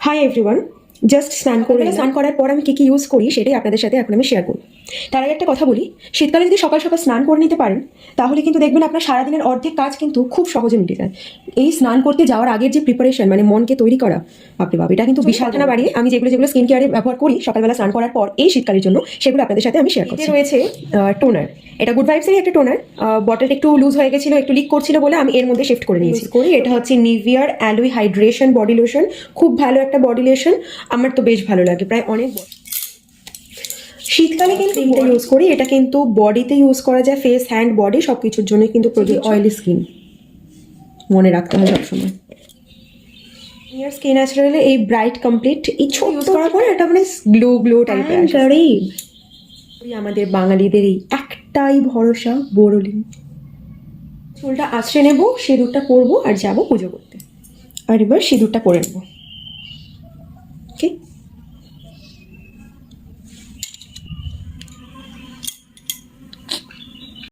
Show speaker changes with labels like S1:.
S1: Hi everyone, just স্নান করার পর আমি কি ইউজ করি সেটাই আপনাদের সাথে এখন আমি শেয়ার করি। তার আগে একটা কথা বলি, শীতকালে যদি সকাল সকাল স্নান করে নিতে পারেন তাহলে কিন্তু দেখবেন আপনার সারাদিনের অর্ধেক কাজ কিন্তু খুব সহজে মিটে যায়। এই স্নান করতে যাওয়ার আগের যে প্রিপারেশন, মানে মনকে তৈরি করা, বাপরে বাপ, এটা কিন্তু বিশাল না বাড়িয়ে আমি যেগুলো স্কিন কেয়ারে ব্যবহার করি সকালবেলা স্নান করার পর এই শীতকালের জন্য, সেগুলো আপনাদের সাথে আমি শেয়ার করছি। রয়েছে টোনার, এটা গুড ভাইবসেরই একটা টোনার। বটলটা একটু লুজ হয়ে গেছিল, একটু লিক করছিল বলে আমি এর মধ্যে শিফট করে নিয়েছি। এটা হচ্ছে নিভিয়ার অ্যালোই হাইড্রেশন বডি লোশন, খুব ভালো একটা বডি লোশন, আমার তো বেশ ভালো লাগে। প্রায় অনেক শীতকালে কিন্তু ক্রিমটা ইউজ করি, এটা কিন্তু বডিতে ইউজ করা যায়, ফেস, হ্যান্ড, বডি সব কিছুর জন্য কিন্তু অয়েলি স্কিন মনে রাখতে হয় সবসময়। ইয়ার স্কিন ন্যাচারালি এই ব্রাইট কমপ্লিট এই ছোট ইউজ করার পরে এটা মানে গ্লো টাইপের আসে। আমাদের বাঙালিদের এই একটাই ভরসা, বোরোলিন। চুলটা আঁচড়ে নেবো, সিঁদুরটা পরবো আর যাবো পুজো করতে। আর এবার সিঁদুরটা পরে নেবো। ওকে।